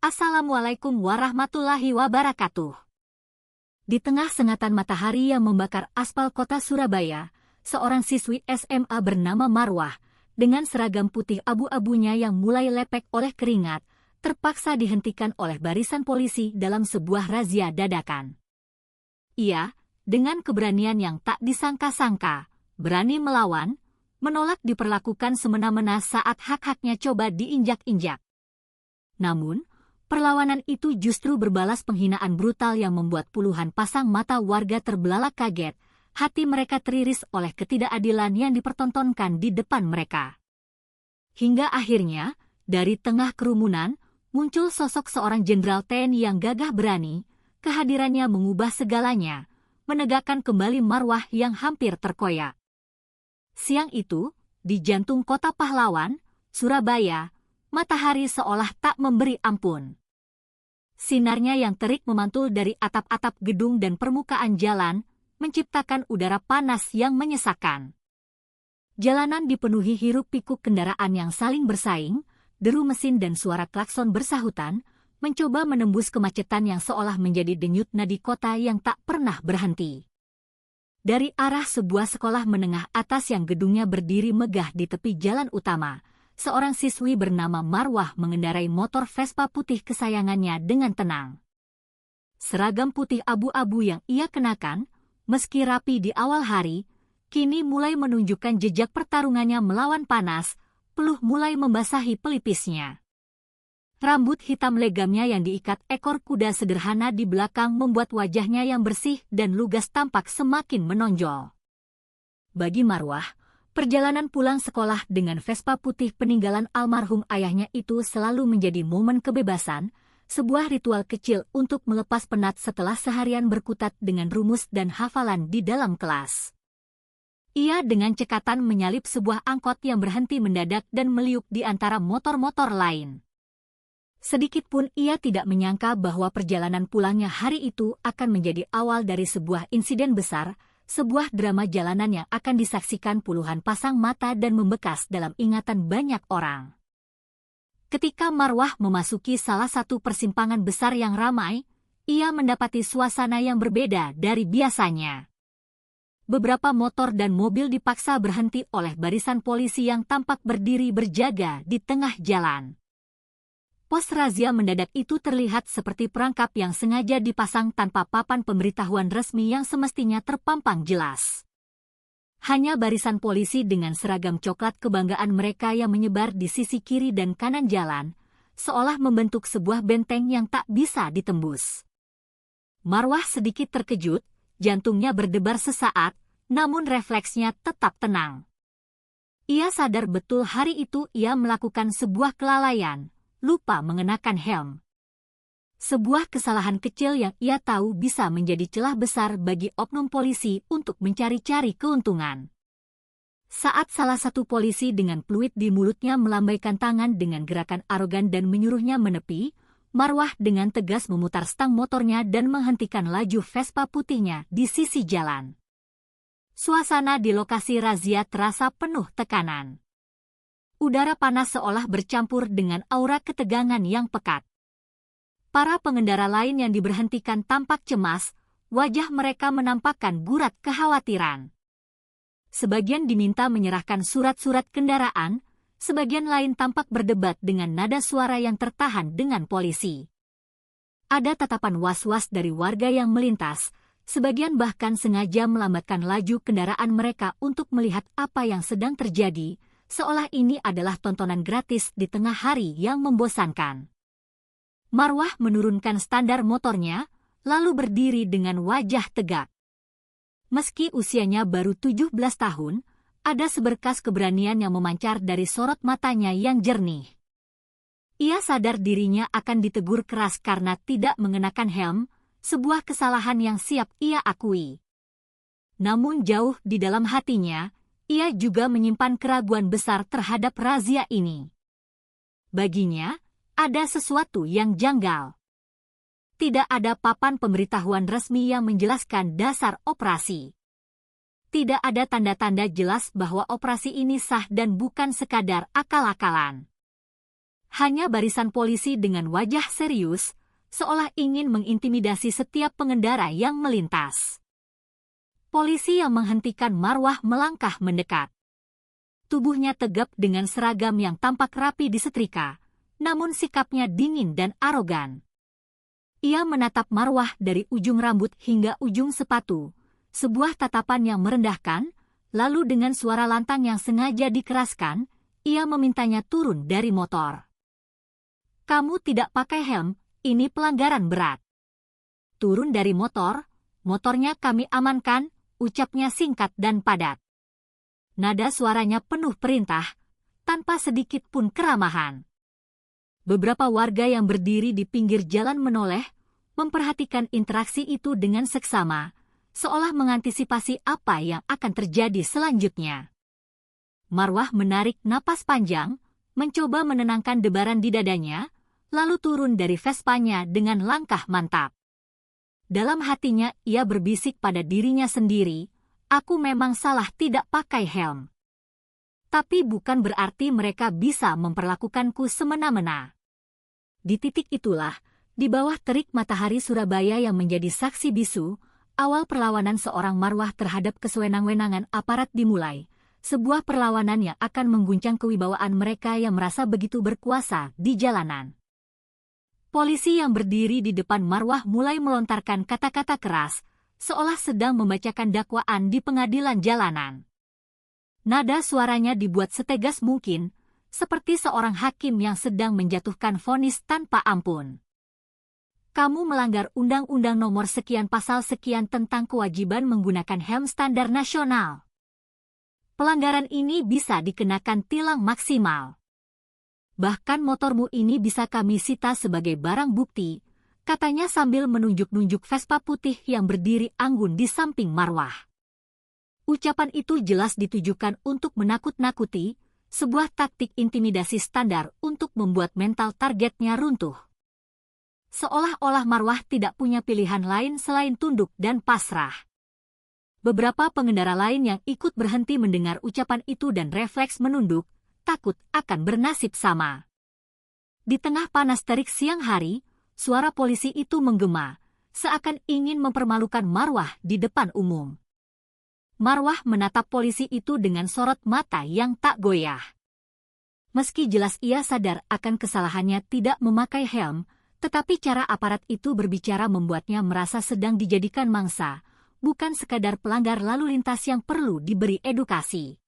Assalamualaikum warahmatullahi wabarakatuh. Di tengah sengatan matahari yang membakar aspal kota Surabaya, seorang siswi SMA bernama Marwah, dengan seragam putih abu-abunya yang mulai lepek oleh keringat, terpaksa dihentikan oleh barisan polisi dalam sebuah razia dadakan. Ia, dengan keberanian yang tak disangka-sangka, berani melawan, menolak diperlakukan semena-mena saat hak-haknya coba diinjak-injak. Namun, perlawanan itu justru berbalas penghinaan brutal yang membuat puluhan pasang mata warga terbelalak kaget, hati mereka teriris oleh ketidakadilan yang dipertontonkan di depan mereka. Hingga akhirnya, dari tengah kerumunan, muncul sosok seorang jenderal TNI yang gagah berani, kehadirannya mengubah segalanya, menegakkan kembali marwah yang hampir terkoyak. Siang itu, di jantung kota pahlawan, Surabaya, matahari seolah tak memberi ampun. Sinarnya yang terik memantul dari atap-atap gedung dan permukaan jalan, menciptakan udara panas yang menyesakkan. Jalanan dipenuhi hiruk-pikuk kendaraan yang saling bersaing, deru mesin dan suara klakson bersahutan, mencoba menembus kemacetan yang seolah menjadi denyut nadi kota yang tak pernah berhenti. Dari arah sebuah sekolah menengah atas yang gedungnya berdiri megah di tepi jalan utama, seorang siswi bernama Marwah mengendarai motor Vespa putih kesayangannya dengan tenang. Seragam putih abu-abu yang ia kenakan, meski rapi di awal hari, kini mulai menunjukkan jejak pertarungannya melawan panas, peluh mulai membasahi pelipisnya. Rambut hitam legamnya yang diikat ekor kuda sederhana di belakang membuat wajahnya yang bersih dan lugas tampak semakin menonjol. Bagi Marwah, perjalanan pulang sekolah dengan Vespa putih peninggalan almarhum ayahnya itu selalu menjadi momen kebebasan, sebuah ritual kecil untuk melepas penat setelah seharian berkutat dengan rumus dan hafalan di dalam kelas. Ia dengan cekatan menyalip sebuah angkot yang berhenti mendadak dan meliuk di antara motor-motor lain. Sedikit pun ia tidak menyangka bahwa perjalanan pulangnya hari itu akan menjadi awal dari sebuah insiden besar, sebuah drama jalanan yang akan disaksikan puluhan pasang mata dan membekas dalam ingatan banyak orang. Ketika Marwah memasuki salah satu persimpangan besar yang ramai, ia mendapati suasana yang berbeda dari biasanya. Beberapa motor dan mobil dipaksa berhenti oleh barisan polisi yang tampak berdiri berjaga di tengah jalan. Pos razia mendadak itu terlihat seperti perangkap yang sengaja dipasang tanpa papan pemberitahuan resmi yang semestinya terpampang jelas. Hanya barisan polisi dengan seragam coklat kebanggaan mereka yang menyebar di sisi kiri dan kanan jalan, seolah membentuk sebuah benteng yang tak bisa ditembus. Marwah sedikit terkejut, jantungnya berdebar sesaat, namun refleksnya tetap tenang. Ia sadar betul hari itu ia melakukan sebuah kelalaian, lupa mengenakan helm. Sebuah kesalahan kecil yang ia tahu bisa menjadi celah besar bagi oknum polisi untuk mencari-cari keuntungan. Saat salah satu polisi dengan peluit di mulutnya melambaikan tangan dengan gerakan arogan dan menyuruhnya menepi, Marwah dengan tegas memutar stang motornya dan menghentikan laju Vespa putihnya di sisi jalan. Suasana di lokasi razia terasa penuh tekanan. Udara panas seolah bercampur dengan aura ketegangan yang pekat. Para pengendara lain yang diberhentikan tampak cemas, wajah mereka menampakkan gurat kekhawatiran. Sebagian diminta menyerahkan surat-surat kendaraan, sebagian lain tampak berdebat dengan nada suara yang tertahan dengan polisi. Ada tatapan was-was dari warga yang melintas, sebagian bahkan sengaja melambatkan laju kendaraan mereka untuk melihat apa yang sedang terjadi, seolah ini adalah tontonan gratis di tengah hari yang membosankan. Marwah menurunkan standar motornya, lalu berdiri dengan wajah tegak. Meski usianya baru 17 tahun, ada seberkas keberanian yang memancar dari sorot matanya yang jernih. Ia sadar dirinya akan ditegur keras karena tidak mengenakan helm, sebuah kesalahan yang siap ia akui. Namun jauh di dalam hatinya, ia juga menyimpan keraguan besar terhadap razia ini. Baginya, ada sesuatu yang janggal. Tidak ada papan pemberitahuan resmi yang menjelaskan dasar operasi. Tidak ada tanda-tanda jelas bahwa operasi ini sah dan bukan sekadar akal-akalan. hanya barisan polisi dengan wajah serius, seolah ingin mengintimidasi setiap pengendara yang melintas. Polisi yang menghentikan Marwah melangkah mendekat. Tubuhnya tegap dengan seragam yang tampak rapi disetrika, namun sikapnya dingin dan arogan. Ia menatap Marwah dari ujung rambut hingga ujung sepatu, sebuah tatapan yang merendahkan, lalu dengan suara lantang yang sengaja dikeraskan, ia memintanya turun dari motor. "Kamu tidak pakai helm, ini pelanggaran berat." "Turun dari motor, motornya kami amankan," ucapnya singkat dan padat. Nada suaranya penuh perintah, tanpa sedikit pun keramahan. Beberapa warga yang berdiri di pinggir jalan menoleh, memperhatikan interaksi itu dengan seksama, seolah mengantisipasi apa yang akan terjadi selanjutnya. Marwah menarik napas panjang, mencoba menenangkan debaran di dadanya, lalu turun dari Vespanya dengan langkah mantap. Dalam hatinya ia berbisik pada dirinya sendiri, "Aku memang salah tidak pakai helm. Tapi bukan berarti mereka bisa memperlakukanku semena-mena." Di titik itulah, di bawah terik matahari Surabaya yang menjadi saksi bisu, awal perlawanan seorang Marwah terhadap kesewenang-wenangan aparat dimulai, sebuah perlawanan yang akan mengguncang kewibawaan mereka yang merasa begitu berkuasa di jalanan. Polisi yang berdiri di depan Marwah mulai melontarkan kata-kata keras, seolah sedang membacakan dakwaan di pengadilan jalanan. Nada suaranya dibuat setegas mungkin, seperti seorang hakim yang sedang menjatuhkan vonis tanpa ampun. "Kamu melanggar Undang-Undang Nomor Sekian Pasal Sekian tentang kewajiban menggunakan helm standar nasional. Pelanggaran ini bisa dikenakan tilang maksimal. Bahkan motormu ini bisa kami sita sebagai barang bukti," katanya sambil menunjuk-nunjuk Vespa putih yang berdiri anggun di samping Marwah. Ucapan itu jelas ditujukan untuk menakut-nakuti, sebuah taktik intimidasi standar untuk membuat mental targetnya runtuh. Seolah-olah Marwah tidak punya pilihan lain selain tunduk dan pasrah. Beberapa pengendara lain yang ikut berhenti mendengar ucapan itu dan refleks menunduk, takut akan bernasib sama. Di tengah panas terik siang hari, suara polisi itu menggema, seakan ingin mempermalukan Marwah di depan umum. Marwah menatap polisi itu dengan sorot mata yang tak goyah. Meski jelas ia sadar akan kesalahannya tidak memakai helm, tetapi cara aparat itu berbicara membuatnya merasa sedang dijadikan mangsa, bukan sekadar pelanggar lalu lintas yang perlu diberi edukasi.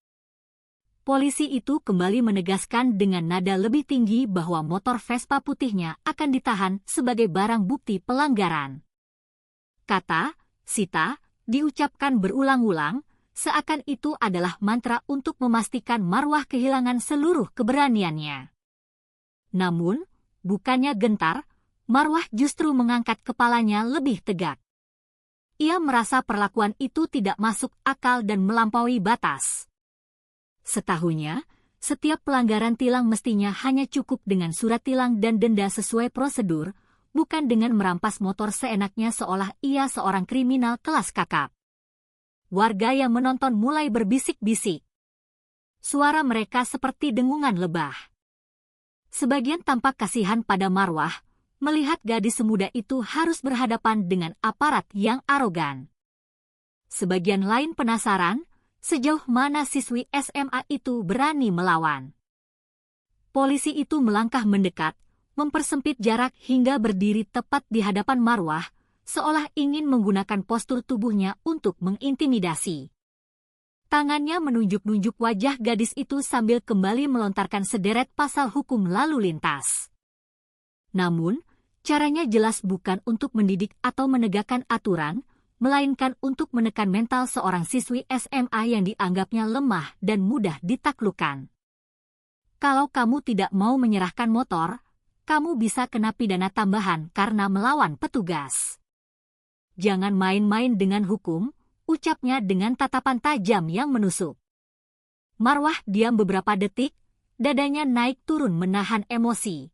Polisi itu kembali menegaskan dengan nada lebih tinggi bahwa motor Vespa putihnya akan ditahan sebagai barang bukti pelanggaran. Kata "sita" diucapkan berulang-ulang, seakan itu adalah mantra untuk memastikan Marwah kehilangan seluruh keberaniannya. Namun, bukannya gentar, Marwah justru mengangkat kepalanya lebih tegak. Ia merasa perlakuan itu tidak masuk akal dan melampaui batas. Setahunya, setiap pelanggaran tilang mestinya hanya cukup dengan surat tilang dan denda sesuai prosedur, bukan dengan merampas motor seenaknya seolah ia seorang kriminal kelas kakap. Warga yang menonton mulai berbisik-bisik. Suara mereka seperti dengungan lebah. Sebagian tampak kasihan pada Marwah, melihat gadis semuda itu harus berhadapan dengan aparat yang arogan. Sebagian lain penasaran, sejauh mana siswi SMA itu berani melawan. Polisi itu melangkah mendekat, mempersempit jarak hingga berdiri tepat di hadapan Marwah, seolah ingin menggunakan postur tubuhnya untuk mengintimidasi. Tangannya menunjuk-nunjuk wajah gadis itu sambil kembali melontarkan sederet pasal hukum lalu lintas. Namun, caranya jelas bukan untuk mendidik atau menegakkan aturan, melainkan untuk menekan mental seorang siswi SMA yang dianggapnya lemah dan mudah ditaklukkan. "Kalau kamu tidak mau menyerahkan motor, kamu bisa kena pidana tambahan karena melawan petugas. Jangan main-main dengan hukum," ucapnya dengan tatapan tajam yang menusuk. Marwah diam beberapa detik, dadanya naik turun menahan emosi.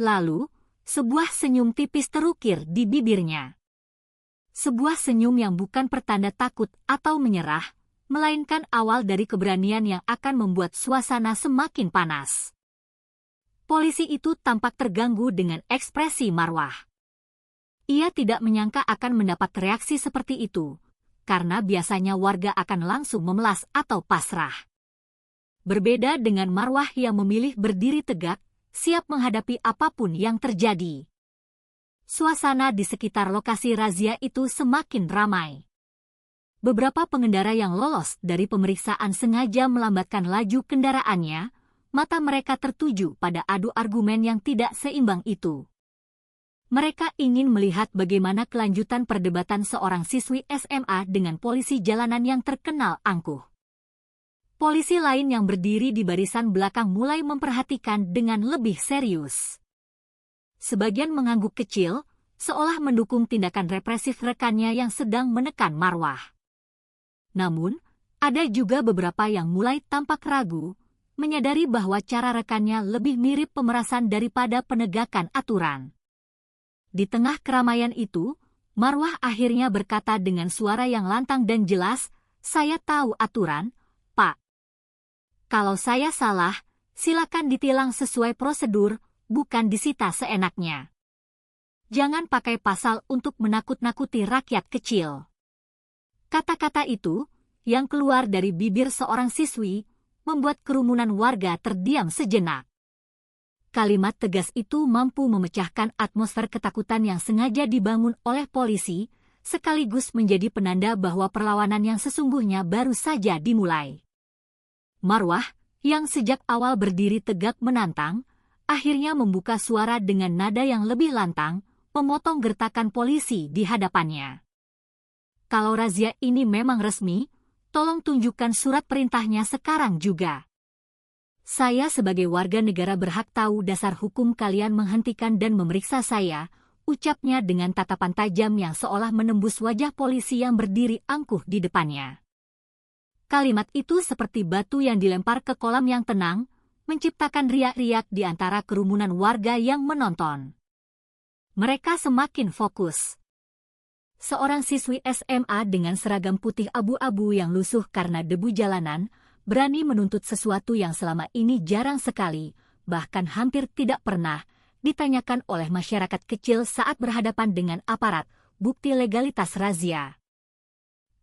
Lalu, sebuah senyum tipis terukir di bibirnya. Sebuah senyum yang bukan pertanda takut atau menyerah, melainkan awal dari keberanian yang akan membuat suasana semakin panas. Polisi itu tampak terganggu dengan ekspresi Marwah. Ia tidak menyangka akan mendapat reaksi seperti itu, karena biasanya warga akan langsung memelas atau pasrah. Berbeda dengan Marwah yang memilih berdiri tegak, siap menghadapi apapun yang terjadi. Suasana di sekitar lokasi razia itu semakin ramai. Beberapa pengendara yang lolos dari pemeriksaan sengaja melambatkan laju kendaraannya, mata mereka tertuju pada adu argumen yang tidak seimbang itu. Mereka ingin melihat bagaimana kelanjutan perdebatan seorang siswi SMA dengan polisi jalanan yang terkenal angkuh. Polisi lain yang berdiri di barisan belakang mulai memperhatikan dengan lebih serius. Sebagian mengangguk kecil, seolah mendukung tindakan represif rekannya yang sedang menekan Marwah. Namun, ada juga beberapa yang mulai tampak ragu, menyadari bahwa cara rekannya lebih mirip pemerasan daripada penegakan aturan. Di tengah keramaian itu, Marwah akhirnya berkata dengan suara yang lantang dan jelas, "Saya tahu aturan, Pak. Kalau saya salah, silakan ditilang sesuai prosedur, bukan disita seenaknya. Jangan pakai pasal untuk menakut-nakuti rakyat kecil." Kata-kata itu, yang keluar dari bibir seorang siswi, membuat kerumunan warga terdiam sejenak. Kalimat tegas itu mampu memecahkan atmosfer ketakutan yang sengaja dibangun oleh polisi, sekaligus menjadi penanda bahwa perlawanan yang sesungguhnya baru saja dimulai. Marwah, yang sejak awal berdiri tegak menantang, akhirnya membuka suara dengan nada yang lebih lantang, memotong gertakan polisi di hadapannya. "Kalau razia ini memang resmi, tolong tunjukkan surat perintahnya sekarang juga. Saya sebagai warga negara berhak tahu dasar hukum kalian menghentikan dan memeriksa saya," ucapnya dengan tatapan tajam yang seolah menembus wajah polisi yang berdiri angkuh di depannya. Kalimat itu seperti batu yang dilempar ke kolam yang tenang, menciptakan riak-riak di antara kerumunan warga yang menonton. Mereka semakin fokus. Seorang siswi SMA dengan seragam putih abu-abu yang lusuh karena debu jalanan, berani menuntut sesuatu yang selama ini jarang sekali, bahkan hampir tidak pernah, ditanyakan oleh masyarakat kecil saat berhadapan dengan aparat, bukti legalitas razia.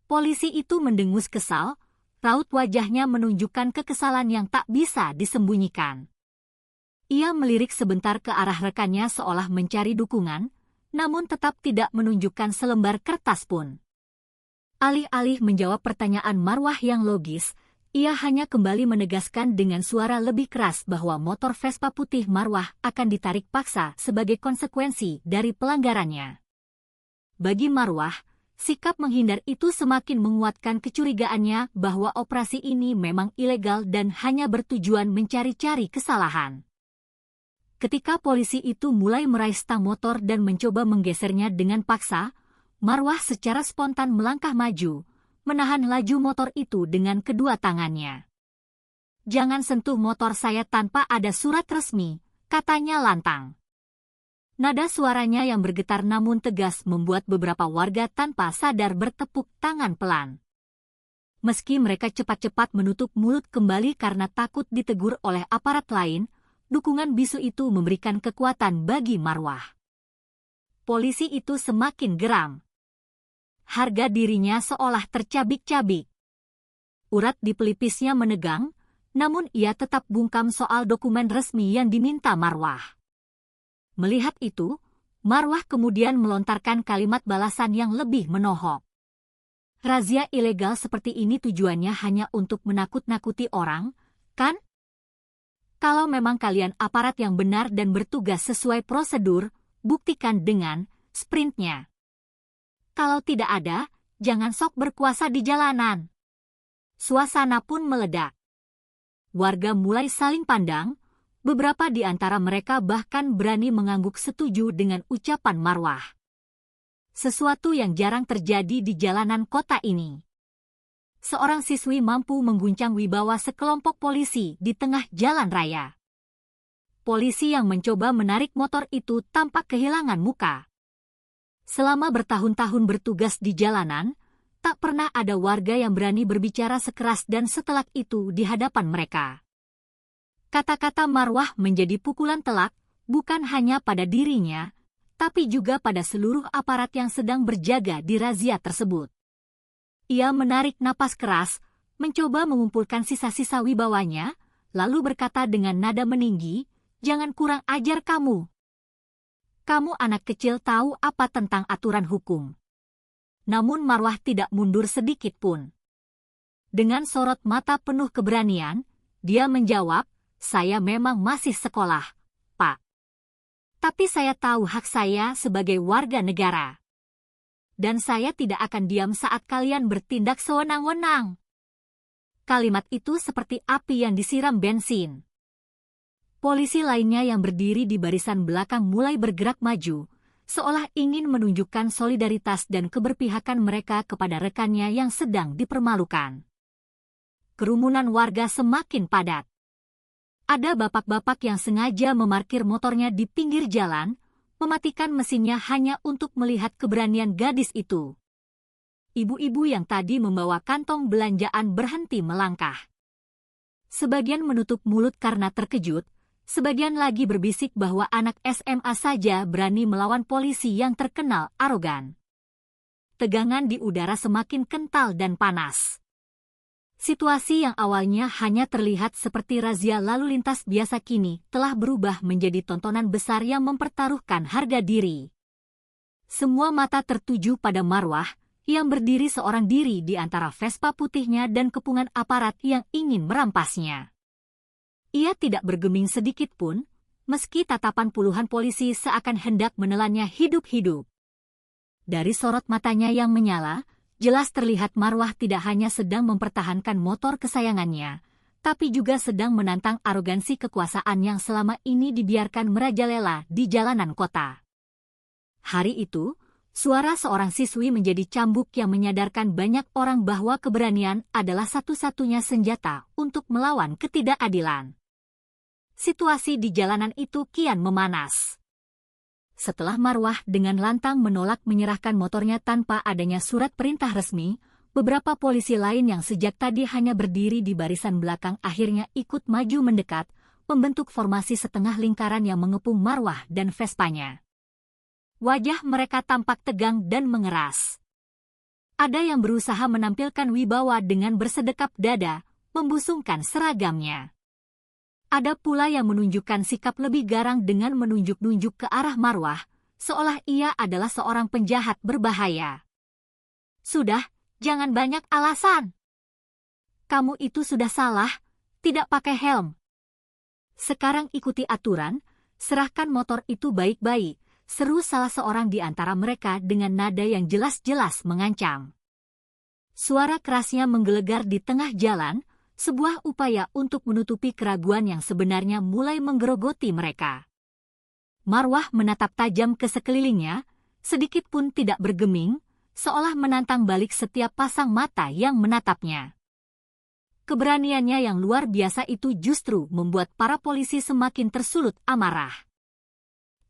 Polisi itu mendengus kesal, raut wajahnya menunjukkan kekesalan yang tak bisa disembunyikan. Ia melirik sebentar ke arah rekannya seolah mencari dukungan, namun tetap tidak menunjukkan selembar kertas pun. Alih-alih menjawab pertanyaan Marwah yang logis, ia hanya kembali menegaskan dengan suara lebih keras bahwa motor Vespa putih Marwah akan ditarik paksa sebagai konsekuensi dari pelanggarannya. Bagi Marwah, sikap menghindar itu semakin menguatkan kecurigaannya bahwa operasi ini memang ilegal dan hanya bertujuan mencari-cari kesalahan. Ketika polisi itu mulai meraih stang motor dan mencoba menggesernya dengan paksa, Marwah secara spontan melangkah maju, menahan laju motor itu dengan kedua tangannya. "Jangan sentuh motor saya tanpa ada surat resmi," katanya lantang. Nada suaranya yang bergetar namun tegas membuat beberapa warga tanpa sadar bertepuk tangan pelan. Meski mereka cepat-cepat menutup mulut kembali karena takut ditegur oleh aparat lain, dukungan bisu itu memberikan kekuatan bagi Marwah. Polisi itu semakin geram. Harga dirinya seolah tercabik-cabik. Urat di pelipisnya menegang, namun ia tetap bungkam soal dokumen resmi yang diminta Marwah. Melihat itu, Marwah kemudian melontarkan kalimat balasan yang lebih menohok. "Razia ilegal seperti ini tujuannya hanya untuk menakut-nakuti orang, kan? Kalau memang kalian aparat yang benar dan bertugas sesuai prosedur, buktikan dengan sprintnya. Kalau tidak ada, jangan sok berkuasa di jalanan." Suasana pun meledak. Warga mulai saling pandang, beberapa di antara mereka bahkan berani mengangguk setuju dengan ucapan Marwah. Sesuatu yang jarang terjadi di jalanan kota ini. Seorang siswi mampu mengguncang wibawa sekelompok polisi di tengah jalan raya. Polisi yang mencoba menarik motor itu tampak kehilangan muka. Selama bertahun-tahun bertugas di jalanan, tak pernah ada warga yang berani berbicara sekeras dan setelak itu di hadapan mereka. Kata-kata Marwah menjadi pukulan telak, bukan hanya pada dirinya, tapi juga pada seluruh aparat yang sedang berjaga di razia tersebut. Ia menarik napas keras, mencoba mengumpulkan sisa-sisa wibawanya, lalu berkata dengan nada meninggi, "Jangan kurang ajar kamu. Kamu anak kecil tahu apa tentang aturan hukum." Namun Marwah tidak mundur sedikit pun. Dengan sorot mata penuh keberanian, dia menjawab, "Saya memang masih sekolah, Pak. Tapi saya tahu hak saya sebagai warga negara. Dan saya tidak akan diam saat kalian bertindak sewenang-wenang." Kalimat itu seperti api yang disiram bensin. Polisi lainnya yang berdiri di barisan belakang mulai bergerak maju, seolah ingin menunjukkan solidaritas dan keberpihakan mereka kepada rekannya yang sedang dipermalukan. Kerumunan warga semakin padat. Ada bapak-bapak yang sengaja memarkir motornya di pinggir jalan, mematikan mesinnya hanya untuk melihat keberanian gadis itu. Ibu-ibu yang tadi membawa kantong belanjaan berhenti melangkah. Sebagian menutup mulut karena terkejut, sebagian lagi berbisik bahwa anak SMA saja berani melawan polisi yang terkenal arogan. Tegangan di udara semakin kental dan panas. Situasi yang awalnya hanya terlihat seperti razia lalu lintas biasa kini telah berubah menjadi tontonan besar yang mempertaruhkan harga diri. Semua mata tertuju pada Marwah, yang berdiri seorang diri di antara Vespa putihnya dan kepungan aparat yang ingin merampasnya. Ia tidak bergeming sedikit pun, meski tatapan puluhan polisi seakan hendak menelannya hidup-hidup. Dari sorot matanya yang menyala, jelas terlihat Marwah tidak hanya sedang mempertahankan motor kesayangannya, tapi juga sedang menantang arogansi kekuasaan yang selama ini dibiarkan merajalela di jalanan kota. Hari itu, suara seorang siswi menjadi cambuk yang menyadarkan banyak orang bahwa keberanian adalah satu-satunya senjata untuk melawan ketidakadilan. Situasi di jalanan itu kian memanas. Setelah Marwah dengan lantang menolak menyerahkan motornya tanpa adanya surat perintah resmi, beberapa polisi lain yang sejak tadi hanya berdiri di barisan belakang akhirnya ikut maju mendekat, membentuk formasi setengah lingkaran yang mengepung Marwah dan Vespanya. Wajah mereka tampak tegang dan mengeras. Ada yang berusaha menampilkan wibawa dengan bersedekap dada, membusungkan seragamnya. Ada pula yang menunjukkan sikap lebih garang dengan menunjuk-nunjuk ke arah Marwah, seolah ia adalah seorang penjahat berbahaya. "Sudah, jangan banyak alasan. Kamu itu sudah salah, tidak pakai helm. Sekarang ikuti aturan, serahkan motor itu baik-baik," seru salah seorang di antara mereka dengan nada yang jelas-jelas mengancam. Suara kerasnya menggelegar di tengah jalan, sebuah upaya untuk menutupi keraguan yang sebenarnya mulai menggerogoti mereka. Marwah menatap tajam ke sekelilingnya, sedikit pun tidak bergeming, seolah menantang balik setiap pasang mata yang menatapnya. Keberaniannya yang luar biasa itu justru membuat para polisi semakin tersulut amarah.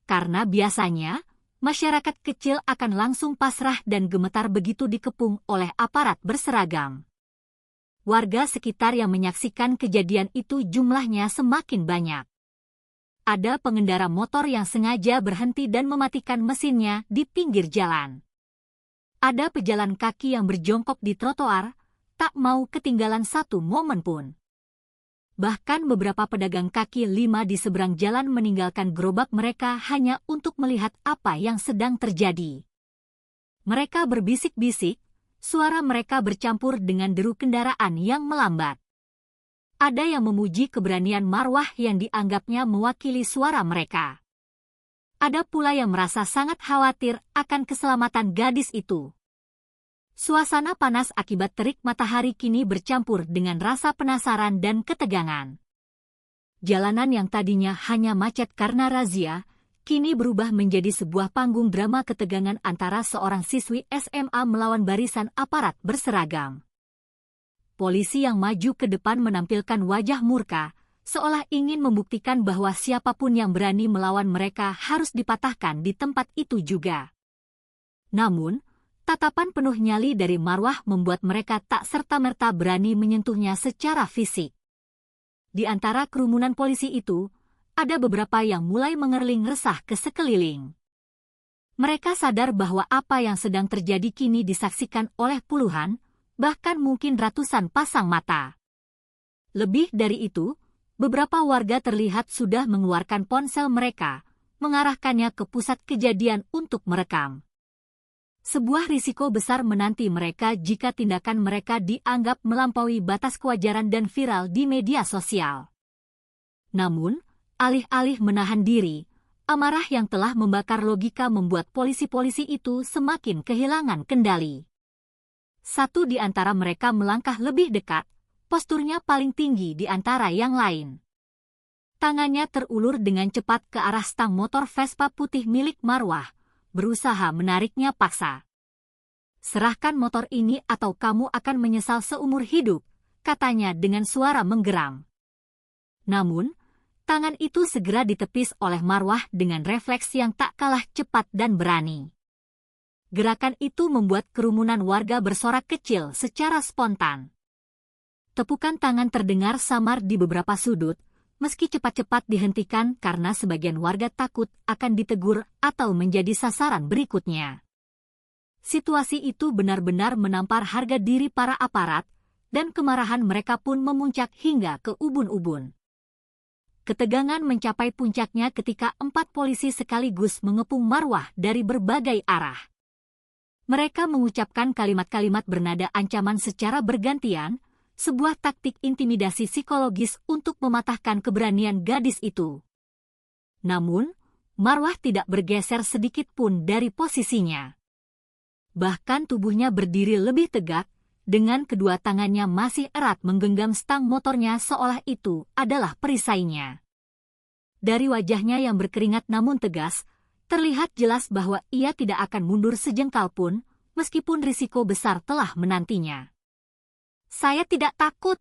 Karena biasanya, masyarakat kecil akan langsung pasrah dan gemetar begitu dikepung oleh aparat berseragam. Warga sekitar yang menyaksikan kejadian itu jumlahnya semakin banyak. Ada pengendara motor yang sengaja berhenti dan mematikan mesinnya di pinggir jalan. Ada pejalan kaki yang berjongkok di trotoar, tak mau ketinggalan satu momen pun. Bahkan beberapa pedagang kaki lima di seberang jalan meninggalkan gerobak mereka hanya untuk melihat apa yang sedang terjadi. Mereka berbisik-bisik, suara mereka bercampur dengan deru kendaraan yang melambat. Ada yang memuji keberanian Marwah yang dianggapnya mewakili suara mereka. Ada pula yang merasa sangat khawatir akan keselamatan gadis itu. Suasana panas akibat terik matahari kini bercampur dengan rasa penasaran dan ketegangan. Jalanan yang tadinya hanya macet karena razia, kini berubah menjadi sebuah panggung drama ketegangan antara seorang siswi SMA melawan barisan aparat berseragam. Polisi yang maju ke depan menampilkan wajah murka, seolah ingin membuktikan bahwa siapapun yang berani melawan mereka harus dipatahkan di tempat itu juga. Namun, tatapan penuh nyali dari Marwah membuat mereka tak serta-merta berani menyentuhnya secara fisik. Di antara kerumunan polisi itu, ada beberapa yang mulai mengerling resah ke sekeliling. Mereka sadar bahwa apa yang sedang terjadi kini disaksikan oleh puluhan, bahkan mungkin ratusan pasang mata. Lebih dari itu, beberapa warga terlihat sudah mengeluarkan ponsel mereka, mengarahkannya ke pusat kejadian untuk merekam. Sebuah risiko besar menanti mereka jika tindakan mereka dianggap melampaui batas kewajaran dan viral di media sosial. Namun, alih-alih menahan diri, amarah yang telah membakar logika membuat polisi-polisi itu semakin kehilangan kendali. Satu di antara mereka melangkah lebih dekat, posturnya paling tinggi di antara yang lain. Tangannya terulur dengan cepat ke arah stang motor Vespa putih milik Marwah, berusaha menariknya paksa. "Serahkan motor ini atau kamu akan menyesal seumur hidup," katanya dengan suara menggeram. Namun, tangan itu segera ditepis oleh Marwah dengan refleks yang tak kalah cepat dan berani. Gerakan itu membuat kerumunan warga bersorak kecil secara spontan. Tepukan tangan terdengar samar di beberapa sudut, meski cepat-cepat dihentikan karena sebagian warga takut akan ditegur atau menjadi sasaran berikutnya. Situasi itu benar-benar menampar harga diri para aparat, dan kemarahan mereka pun memuncak hingga ke ubun-ubun. Ketegangan mencapai puncaknya ketika 4 polisi sekaligus mengepung Marwah dari berbagai arah. Mereka mengucapkan kalimat-kalimat bernada ancaman secara bergantian, sebuah taktik intimidasi psikologis untuk mematahkan keberanian gadis itu. Namun, Marwah tidak bergeser sedikit pun dari posisinya. Bahkan tubuhnya berdiri lebih tegak, dengan kedua tangannya masih erat menggenggam stang motornya seolah itu adalah perisainya. Dari wajahnya yang berkeringat namun tegas, terlihat jelas bahwa ia tidak akan mundur sejengkal pun, meskipun risiko besar telah menantinya. "Saya tidak takut.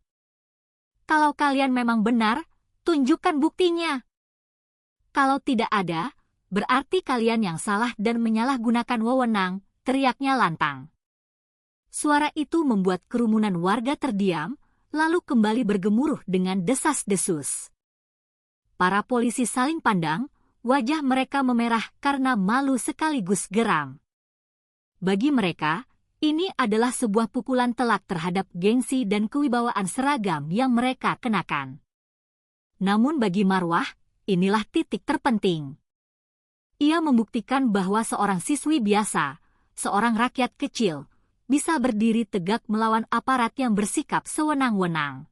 Kalau kalian memang benar, tunjukkan buktinya. Kalau tidak ada, berarti kalian yang salah dan menyalahgunakan wewenang," teriaknya lantang. Suara itu membuat kerumunan warga terdiam, lalu kembali bergemuruh dengan desas-desus. Para polisi saling pandang, wajah mereka memerah karena malu sekaligus geram. Bagi mereka, ini adalah sebuah pukulan telak terhadap gengsi dan kewibawaan seragam yang mereka kenakan. Namun bagi Marwah, inilah titik terpenting. Ia membuktikan bahwa seorang siswi biasa, seorang rakyat kecil, bisa berdiri tegak melawan aparat yang bersikap sewenang-wenang.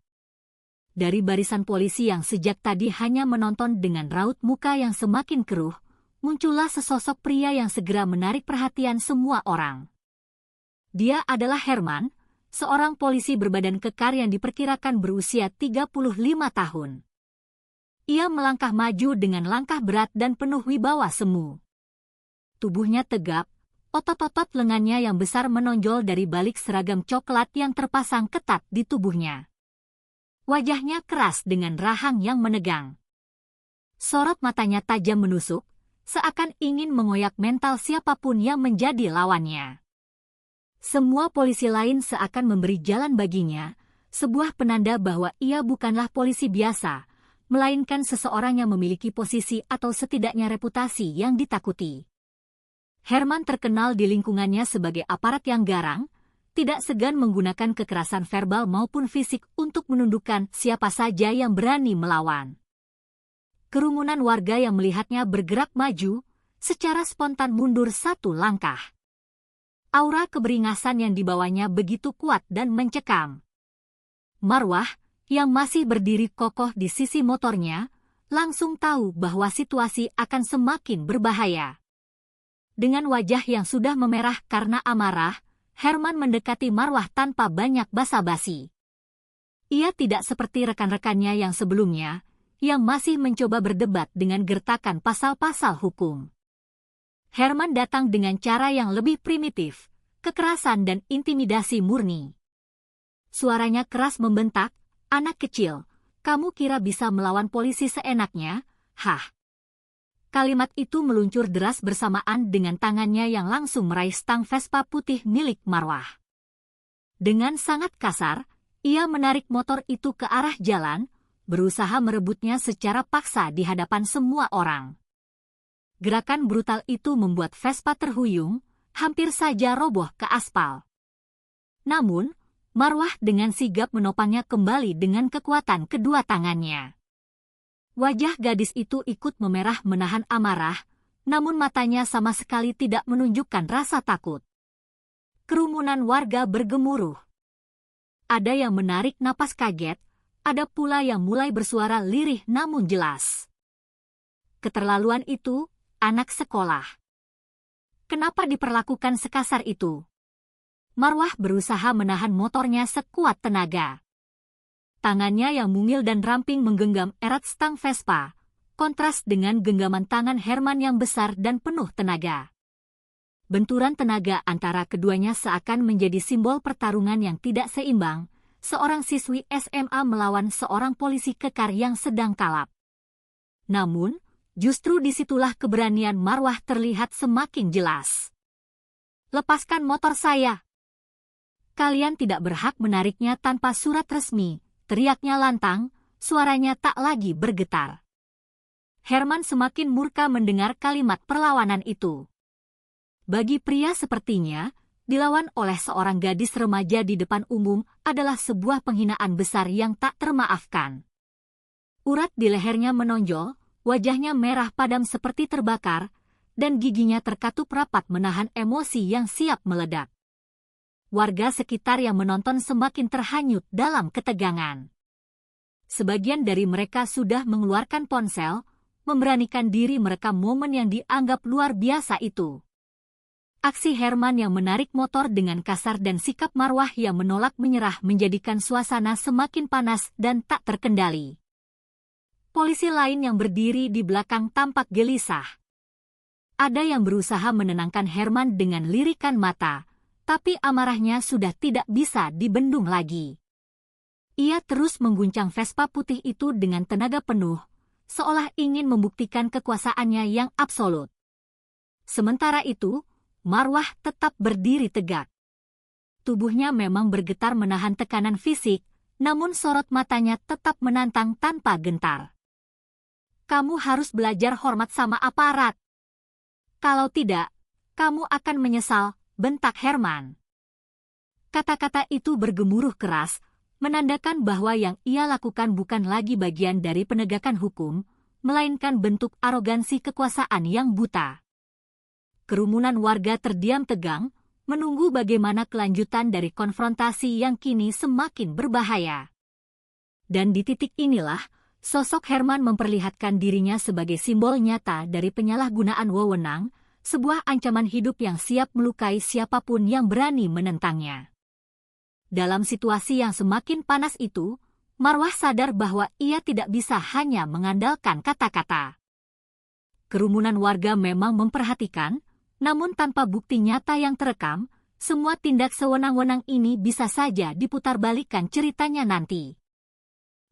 Dari barisan polisi yang sejak tadi hanya menonton dengan raut muka yang semakin keruh, muncullah sesosok pria yang segera menarik perhatian semua orang. Dia adalah Herman, seorang polisi berbadan kekar yang diperkirakan berusia 35 tahun. Ia melangkah maju dengan langkah berat dan penuh wibawa semu. Tubuhnya tegap, otot-otot lengannya yang besar menonjol dari balik seragam coklat yang terpasang ketat di tubuhnya. Wajahnya keras dengan rahang yang menegang. Sorot matanya tajam menusuk, seakan ingin mengoyak mental siapapun yang menjadi lawannya. Semua polisi lain seakan memberi jalan baginya, sebuah penanda bahwa ia bukanlah polisi biasa, melainkan seseorang yang memiliki posisi atau setidaknya reputasi yang ditakuti. Herman terkenal di lingkungannya sebagai aparat yang garang, tidak segan menggunakan kekerasan verbal maupun fisik untuk menundukkan siapa saja yang berani melawan. Kerumunan warga yang melihatnya bergerak maju, secara spontan mundur satu langkah. Aura keberingasan yang dibawanya begitu kuat dan mencekam. Marwah, yang masih berdiri kokoh di sisi motornya, langsung tahu bahwa situasi akan semakin berbahaya. Dengan wajah yang sudah memerah karena amarah, Herman mendekati Marwah tanpa banyak basa-basi. Ia tidak seperti rekan-rekannya yang sebelumnya, yang masih mencoba berdebat dengan gertakan pasal-pasal hukum. Herman datang dengan cara yang lebih primitif, kekerasan dan intimidasi murni. Suaranya keras membentak, "Anak kecil, kamu kira bisa melawan polisi seenaknya? Hah?" Kalimat itu meluncur deras bersamaan dengan tangannya yang langsung meraih stang Vespa putih milik Marwah. Dengan sangat kasar, ia menarik motor itu ke arah jalan, berusaha merebutnya secara paksa di hadapan semua orang. Gerakan brutal itu membuat Vespa terhuyung, hampir saja roboh ke aspal. Namun, Marwah dengan sigap menopangnya kembali dengan kekuatan kedua tangannya. Wajah gadis itu ikut memerah menahan amarah, namun matanya sama sekali tidak menunjukkan rasa takut. Kerumunan warga bergemuruh. Ada yang menarik napas kaget, ada pula yang mulai bersuara lirih namun jelas. Keterlaluan itu, anak sekolah. Kenapa diperlakukan sekasar itu? Marwah berusaha menahan motornya sekuat tenaga. Tangannya yang mungil dan ramping menggenggam erat stang Vespa, kontras dengan genggaman tangan Herman yang besar dan penuh tenaga. Benturan tenaga antara keduanya seakan menjadi simbol pertarungan yang tidak seimbang, seorang siswi SMA melawan seorang polisi kekar yang sedang kalap. Namun, justru disitulah keberanian Marwah terlihat semakin jelas. "Lepaskan motor saya! Kalian tidak berhak menariknya tanpa surat resmi," teriaknya lantang, suaranya tak lagi bergetar. Herman semakin murka mendengar kalimat perlawanan itu. Bagi pria sepertinya, dilawan oleh seorang gadis remaja di depan umum adalah sebuah penghinaan besar yang tak termaafkan. Urat di lehernya menonjol, wajahnya merah padam seperti terbakar, dan giginya terkatup rapat menahan emosi yang siap meledak. Warga sekitar yang menonton semakin terhanyut dalam ketegangan. Sebagian dari mereka sudah mengeluarkan ponsel, memberanikan diri merekam momen yang dianggap luar biasa itu. Aksi Herman yang menarik motor dengan kasar dan sikap Marwah yang menolak menyerah menjadikan suasana semakin panas dan tak terkendali. Polisi lain yang berdiri di belakang tampak gelisah. Ada yang berusaha menenangkan Herman dengan lirikan mata, tapi amarahnya sudah tidak bisa dibendung lagi. Ia terus mengguncang Vespa putih itu dengan tenaga penuh, seolah ingin membuktikan kekuasaannya yang absolut. Sementara itu, Marwah tetap berdiri tegak. Tubuhnya memang bergetar menahan tekanan fisik, namun sorot matanya tetap menantang tanpa gentar. "Kamu harus belajar hormat sama aparat. Kalau tidak, kamu akan menyesal," bentak Herman. Kata-kata itu bergemuruh keras, menandakan bahwa yang ia lakukan bukan lagi bagian dari penegakan hukum, melainkan bentuk arogansi kekuasaan yang buta. Kerumunan warga terdiam tegang, menunggu bagaimana kelanjutan dari konfrontasi yang kini semakin berbahaya. Dan di titik inilah, sosok Herman memperlihatkan dirinya sebagai simbol nyata dari penyalahgunaan wewenang, sebuah ancaman hidup yang siap melukai siapapun yang berani menentangnya. Dalam situasi yang semakin panas itu, Marwah sadar bahwa ia tidak bisa hanya mengandalkan kata-kata. Kerumunan warga memang memperhatikan, namun tanpa bukti nyata yang terekam, semua tindak sewenang-wenang ini bisa saja diputarbalikkan ceritanya nanti.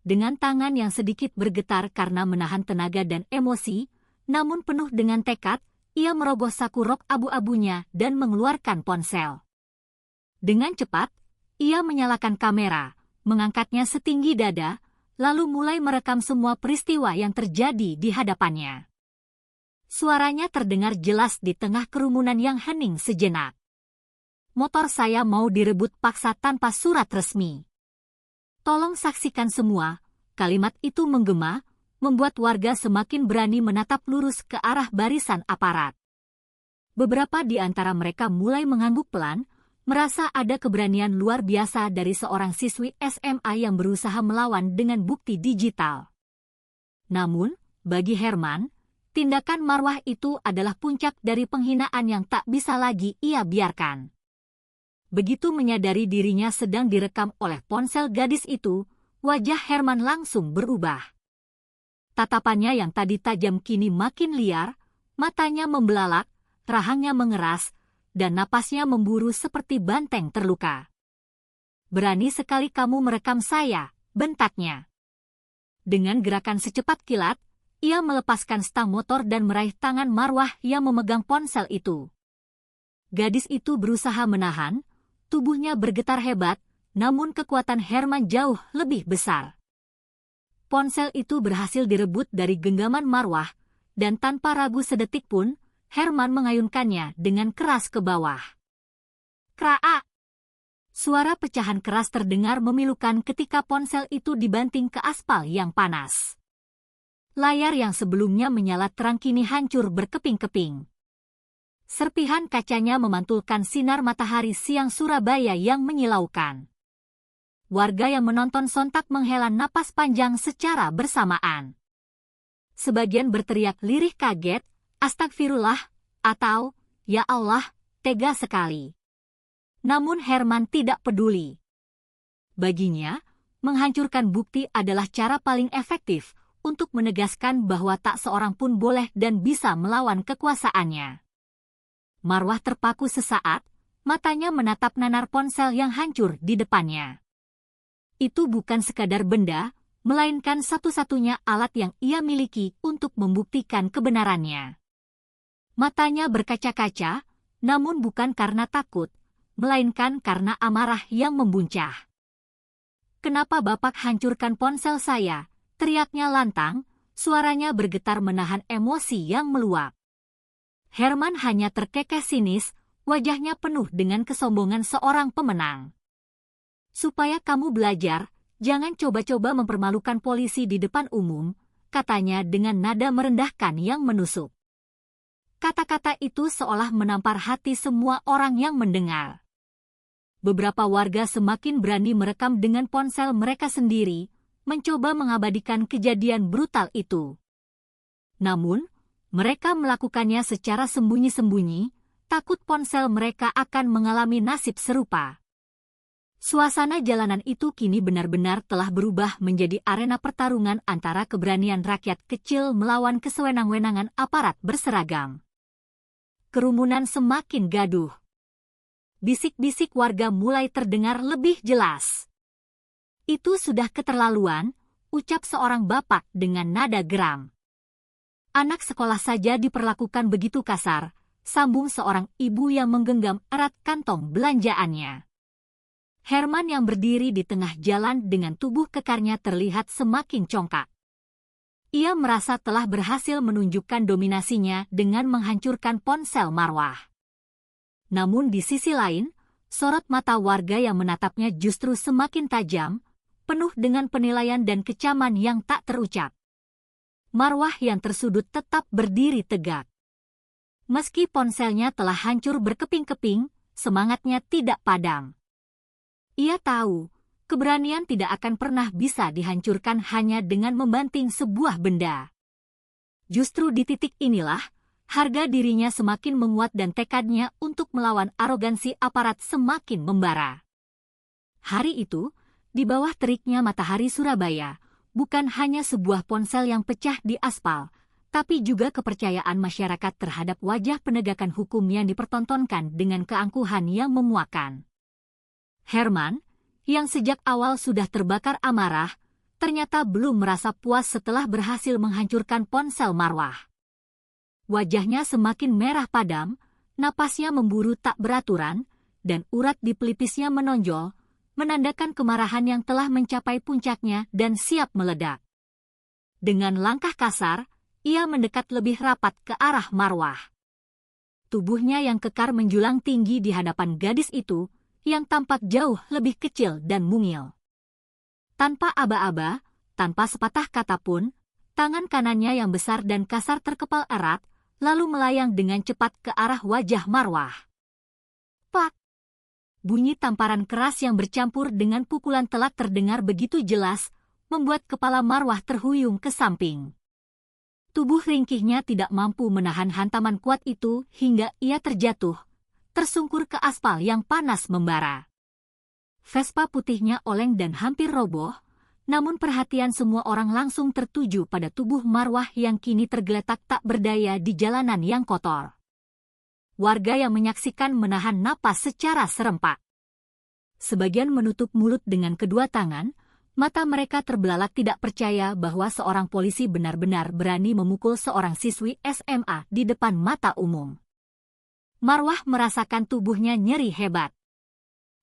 Dengan tangan yang sedikit bergetar karena menahan tenaga dan emosi, namun penuh dengan tekad, ia merogoh saku rok abu-abunya dan mengeluarkan ponsel. Dengan cepat, ia menyalakan kamera, mengangkatnya setinggi dada, lalu mulai merekam semua peristiwa yang terjadi di hadapannya. Suaranya terdengar jelas di tengah kerumunan yang hening sejenak. "Motor saya mau direbut paksa tanpa surat resmi. Tolong saksikan semua." Kalimat itu menggema, membuat warga semakin berani menatap lurus ke arah barisan aparat. Beberapa di antara mereka mulai mengangguk pelan, merasa ada keberanian luar biasa dari seorang siswi SMA yang berusaha melawan dengan bukti digital. Namun, bagi Herman, tindakan Marwah itu adalah puncak dari penghinaan yang tak bisa lagi ia biarkan. Begitu menyadari dirinya sedang direkam oleh ponsel gadis itu, wajah Herman langsung berubah. Tatapannya yang tadi tajam kini makin liar, matanya membelalak, rahangnya mengeras, dan napasnya memburu seperti banteng terluka. "Berani sekali kamu merekam saya," bentaknya. Dengan gerakan secepat kilat, ia melepaskan stang motor dan meraih tangan Marwah yang memegang ponsel itu. Gadis itu berusaha menahan, tubuhnya bergetar hebat, namun kekuatan Herman jauh lebih besar. Ponsel itu berhasil direbut dari genggaman Marwah, dan tanpa ragu sedetik pun, Herman mengayunkannya dengan keras ke bawah. Kraa! Suara pecahan keras terdengar memilukan ketika ponsel itu dibanting ke aspal yang panas. Layar yang sebelumnya menyala terang kini hancur berkeping-keping. Serpihan kacanya memantulkan sinar matahari siang Surabaya yang menyilaukan. Warga yang menonton sontak menghela napas panjang secara bersamaan. Sebagian berteriak lirih kaget, "Astagfirullah," atau "Ya Allah, tega sekali." Namun Herman tidak peduli. Baginya, menghancurkan bukti adalah cara paling efektif untuk menegaskan bahwa tak seorang pun boleh dan bisa melawan kekuasaannya. Marwah terpaku sesaat, matanya menatap nanar ponsel yang hancur di depannya. Itu bukan sekadar benda, melainkan satu-satunya alat yang ia miliki untuk membuktikan kebenarannya. Matanya berkaca-kaca, namun bukan karena takut, melainkan karena amarah yang membuncah. "Kenapa Bapak hancurkan ponsel saya?" teriaknya lantang, suaranya bergetar menahan emosi yang meluap. Herman hanya terkekeh sinis, wajahnya penuh dengan kesombongan seorang pemenang. "Supaya kamu belajar, jangan coba-coba mempermalukan polisi di depan umum," katanya dengan nada merendahkan yang menusuk. Kata-kata itu seolah menampar hati semua orang yang mendengar. Beberapa warga semakin berani merekam dengan ponsel mereka sendiri, mencoba mengabadikan kejadian brutal itu. Namun, mereka melakukannya secara sembunyi-sembunyi, takut ponsel mereka akan mengalami nasib serupa. Suasana jalanan itu kini benar-benar telah berubah menjadi arena pertarungan antara keberanian rakyat kecil melawan kesewenang-wenangan aparat berseragam. Kerumunan semakin gaduh. Bisik-bisik warga mulai terdengar lebih jelas. "Itu sudah keterlaluan," ucap seorang bapak dengan nada geram. "Anak sekolah saja diperlakukan begitu kasar," sambung seorang ibu yang menggenggam erat kantong belanjaannya. Herman yang berdiri di tengah jalan dengan tubuh kekarnya terlihat semakin congkak. Ia merasa telah berhasil menunjukkan dominasinya dengan menghancurkan ponsel Marwah. Namun di sisi lain, sorot mata warga yang menatapnya justru semakin tajam, penuh dengan penilaian dan kecaman yang tak terucap. Marwah yang tersudut tetap berdiri tegak. Meski ponselnya telah hancur berkeping-keping, semangatnya tidak padam. Ia tahu, keberanian tidak akan pernah bisa dihancurkan hanya dengan membanting sebuah benda. Justru di titik inilah, harga dirinya semakin menguat dan tekadnya untuk melawan arogansi aparat semakin membara. Hari itu, di bawah teriknya matahari Surabaya, bukan hanya sebuah ponsel yang pecah di aspal, tapi juga kepercayaan masyarakat terhadap wajah penegakan hukum yang dipertontonkan dengan keangkuhan yang memuakkan. Herman, yang sejak awal sudah terbakar amarah, ternyata belum merasa puas setelah berhasil menghancurkan ponsel Marwah. Wajahnya semakin merah padam, napasnya memburu tak beraturan, dan urat di pelipisnya menonjol, menandakan kemarahan yang telah mencapai puncaknya dan siap meledak. Dengan langkah kasar, ia mendekat lebih rapat ke arah Marwah. Tubuhnya yang kekar menjulang tinggi di hadapan gadis itu, yang tampak jauh lebih kecil dan mungil. Tanpa aba-aba, tanpa sepatah kata pun, tangan kanannya yang besar dan kasar terkepal erat, lalu melayang dengan cepat ke arah wajah Marwah. Pak! Bunyi tamparan keras yang bercampur dengan pukulan telak terdengar begitu jelas, membuat kepala Marwah terhuyung ke samping. Tubuh ringkihnya tidak mampu menahan hantaman kuat itu hingga ia terjatuh, tersungkur ke aspal yang panas membara. Vespa putihnya oleng dan hampir roboh, namun perhatian semua orang langsung tertuju pada tubuh Marwah yang kini tergeletak tak berdaya di jalanan yang kotor. Warga yang menyaksikan menahan napas secara serempak. Sebagian menutup mulut dengan kedua tangan, mata mereka terbelalak tidak percaya bahwa seorang polisi benar-benar berani memukul seorang siswi SMA di depan mata umum. Marwah merasakan tubuhnya nyeri hebat.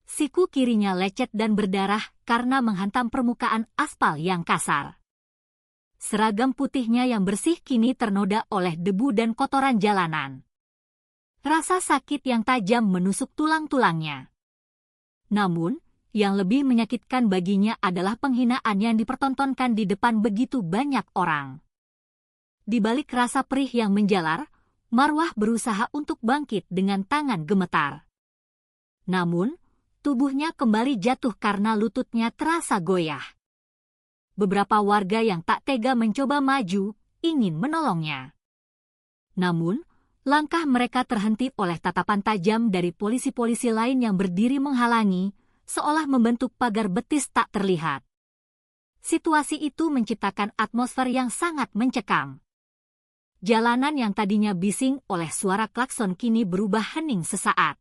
Siku kirinya lecet dan berdarah karena menghantam permukaan aspal yang kasar. Seragam putihnya yang bersih kini ternoda oleh debu dan kotoran jalanan. Rasa sakit yang tajam menusuk tulang-tulangnya. Namun, yang lebih menyakitkan baginya adalah penghinaan yang dipertontonkan di depan begitu banyak orang. Di balik rasa perih yang menjalar, Marwah berusaha untuk bangkit dengan tangan gemetar. Namun, tubuhnya kembali jatuh karena lututnya terasa goyah. Beberapa warga yang tak tega mencoba maju, ingin menolongnya. Namun, langkah mereka terhenti oleh tatapan tajam dari polisi-polisi lain yang berdiri menghalangi, seolah membentuk pagar betis tak terlihat. Situasi itu menciptakan atmosfer yang sangat mencekam. Jalanan yang tadinya bising oleh suara klakson kini berubah hening sesaat.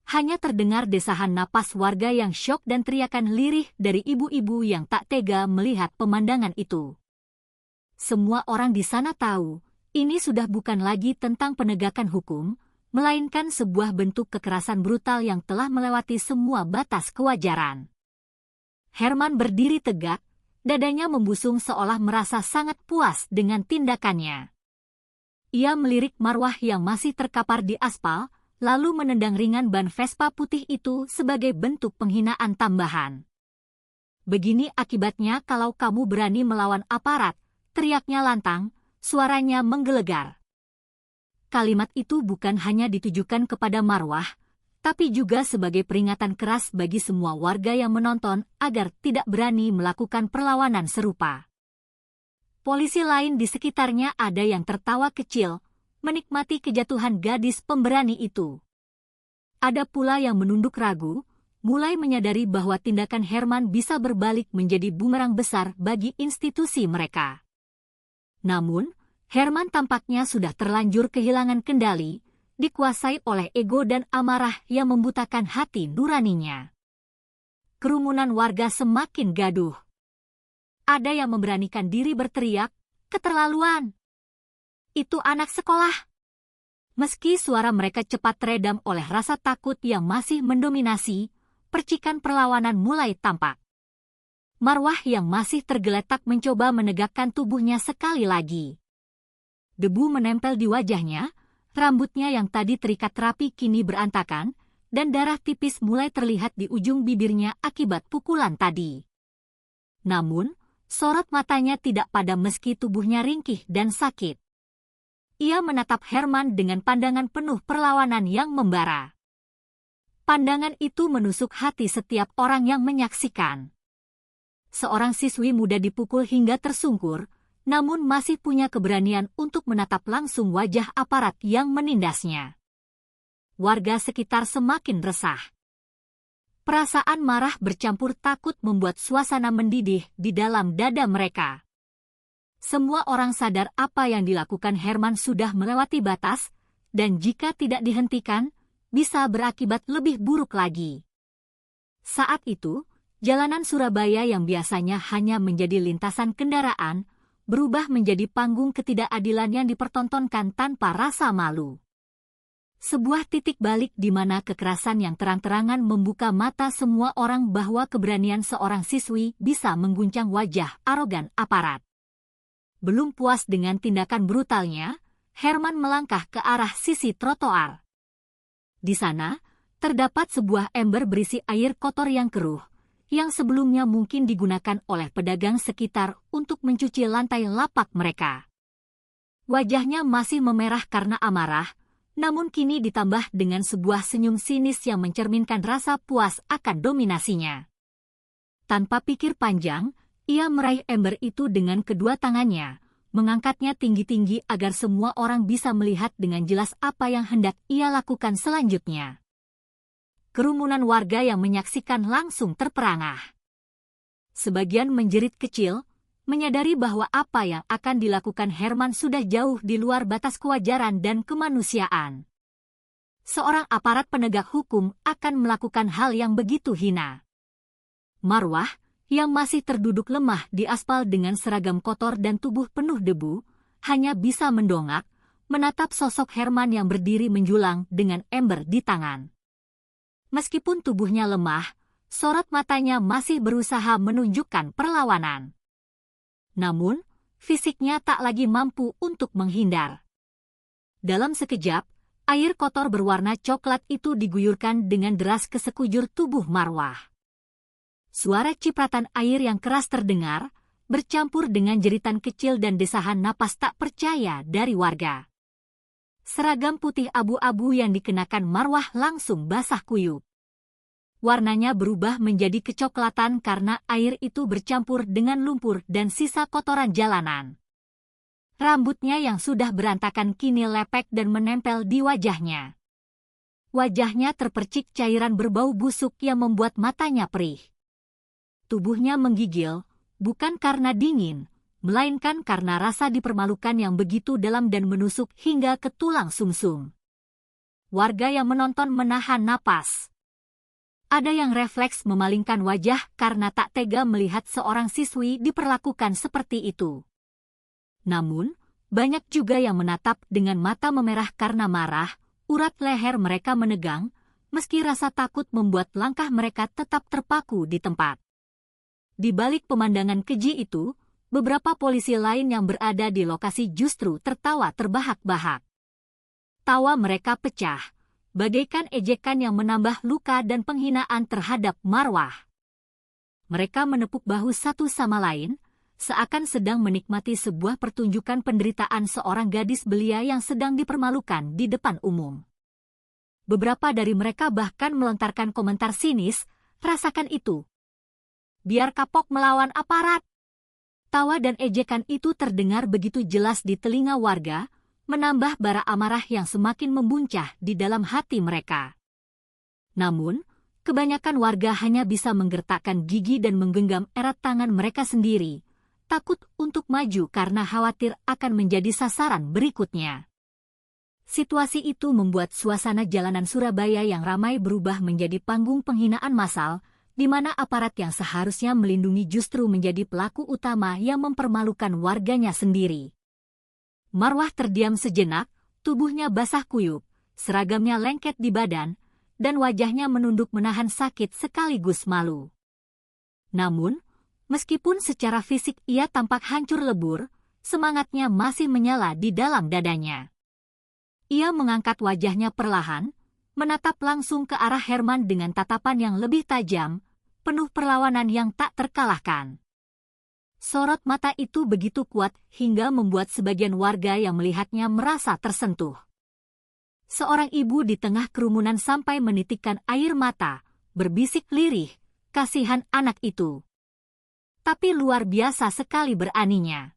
Hanya terdengar desahan napas warga yang syok dan teriakan lirih dari ibu-ibu yang tak tega melihat pemandangan itu. Semua orang di sana tahu, ini sudah bukan lagi tentang penegakan hukum, melainkan sebuah bentuk kekerasan brutal yang telah melewati semua batas kewajaran. Herman berdiri tegak, dadanya membusung seolah merasa sangat puas dengan tindakannya. Ia melirik Marwah yang masih terkapar di aspal, lalu menendang ringan ban Vespa putih itu sebagai bentuk penghinaan tambahan. "Begini akibatnya kalau kamu berani melawan aparat," teriaknya lantang, suaranya menggelegar. Kalimat itu bukan hanya ditujukan kepada Marwah, tapi juga sebagai peringatan keras bagi semua warga yang menonton agar tidak berani melakukan perlawanan serupa. Polisi lain di sekitarnya ada yang tertawa kecil, menikmati kejatuhan gadis pemberani itu. Ada pula yang menunduk ragu, mulai menyadari bahwa tindakan Herman bisa berbalik menjadi bumerang besar bagi institusi mereka. Namun, Herman tampaknya sudah terlanjur kehilangan kendali, dikuasai oleh ego dan amarah yang membutakan hati nuraninya. Kerumunan warga semakin gaduh. Ada yang memberanikan diri berteriak, "Keterlaluan! Itu anak sekolah!" Meski suara mereka cepat teredam oleh rasa takut yang masih mendominasi, percikan perlawanan mulai tampak. Marwah yang masih tergeletak mencoba menegakkan tubuhnya sekali lagi. Debu menempel di wajahnya, rambutnya yang tadi terikat rapi kini berantakan, dan darah tipis mulai terlihat di ujung bibirnya akibat pukulan tadi. Namun, sorot matanya tidak padam meski tubuhnya ringkih dan sakit. Ia menatap Herman dengan pandangan penuh perlawanan yang membara. Pandangan itu menusuk hati setiap orang yang menyaksikan. Seorang siswi muda dipukul hingga tersungkur, namun masih punya keberanian untuk menatap langsung wajah aparat yang menindasnya. Warga sekitar semakin resah. Perasaan marah bercampur takut membuat suasana mendidih di dalam dada mereka. Semua orang sadar apa yang dilakukan Herman sudah melewati batas, dan jika tidak dihentikan, bisa berakibat lebih buruk lagi. Saat itu, jalanan Surabaya yang biasanya hanya menjadi lintasan kendaraan, berubah menjadi panggung ketidakadilan yang dipertontonkan tanpa rasa malu. Sebuah titik balik di mana kekerasan yang terang-terangan membuka mata semua orang bahwa keberanian seorang siswi bisa mengguncang wajah arogan aparat. Belum puas dengan tindakan brutalnya, Herman melangkah ke arah sisi trotoar. Di sana, terdapat sebuah ember berisi air kotor yang keruh, yang sebelumnya mungkin digunakan oleh pedagang sekitar untuk mencuci lantai lapak mereka. Wajahnya masih memerah karena amarah, namun kini ditambah dengan sebuah senyum sinis yang mencerminkan rasa puas akan dominasinya. Tanpa pikir panjang, ia meraih ember itu dengan kedua tangannya, mengangkatnya tinggi-tinggi agar semua orang bisa melihat dengan jelas apa yang hendak ia lakukan selanjutnya. Kerumunan warga yang menyaksikan langsung terperangah. Sebagian menjerit kecil, menyadari bahwa apa yang akan dilakukan Herman sudah jauh di luar batas kewajaran dan kemanusiaan. Seorang aparat penegak hukum akan melakukan hal yang begitu hina. Marwah, yang masih terduduk lemah di aspal dengan seragam kotor dan tubuh penuh debu, hanya bisa mendongak, menatap sosok Herman yang berdiri menjulang dengan ember di tangan. Meskipun tubuhnya lemah, sorot matanya masih berusaha menunjukkan perlawanan. Namun, fisiknya tak lagi mampu untuk menghindar. Dalam sekejap, air kotor berwarna coklat itu diguyurkan dengan deras ke sekujur tubuh Marwah. Suara cipratan air yang keras terdengar, bercampur dengan jeritan kecil dan desahan napas tak percaya dari warga. Seragam putih abu-abu yang dikenakan Marwah langsung basah kuyup. Warnanya berubah menjadi kecoklatan karena air itu bercampur dengan lumpur dan sisa kotoran jalanan. Rambutnya yang sudah berantakan kini lepek dan menempel di wajahnya. Wajahnya terpercik cairan berbau busuk yang membuat matanya perih. Tubuhnya menggigil, bukan karena dingin, melainkan karena rasa dipermalukan yang begitu dalam dan menusuk hingga ke tulang sumsum. Warga yang menonton menahan napas. Ada yang refleks memalingkan wajah karena tak tega melihat seorang siswi diperlakukan seperti itu. Namun, banyak juga yang menatap dengan mata memerah karena marah, urat leher mereka menegang, meski rasa takut membuat langkah mereka tetap terpaku di tempat. Di balik pemandangan keji itu, beberapa polisi lain yang berada di lokasi justru tertawa terbahak-bahak. Tawa mereka pecah, bagaikan ejekan yang menambah luka dan penghinaan terhadap Marwah. Mereka menepuk bahu satu sama lain, seakan sedang menikmati sebuah pertunjukan penderitaan seorang gadis belia yang sedang dipermalukan di depan umum. Beberapa dari mereka bahkan melontarkan komentar sinis, "Rasakan itu. Biar kapok melawan aparat." Tawa dan ejekan itu terdengar begitu jelas di telinga warga, menambah bara amarah yang semakin membuncah di dalam hati mereka. Namun, kebanyakan warga hanya bisa menggertakkan gigi dan menggenggam erat tangan mereka sendiri, takut untuk maju karena khawatir akan menjadi sasaran berikutnya. Situasi itu membuat suasana jalanan Surabaya yang ramai berubah menjadi panggung penghinaan massal, di mana aparat yang seharusnya melindungi justru menjadi pelaku utama yang mempermalukan warganya sendiri. Marwah terdiam sejenak, tubuhnya basah kuyup, seragamnya lengket di badan, dan wajahnya menunduk menahan sakit sekaligus malu. Namun, meskipun secara fisik ia tampak hancur lebur, semangatnya masih menyala di dalam dadanya. Ia mengangkat wajahnya perlahan, menatap langsung ke arah Herman dengan tatapan yang lebih tajam, penuh perlawanan yang tak terkalahkan. Sorot mata itu begitu kuat hingga membuat sebagian warga yang melihatnya merasa tersentuh. Seorang ibu di tengah kerumunan sampai menitikkan air mata, berbisik lirih, "Kasihan anak itu. Tapi luar biasa sekali beraninya."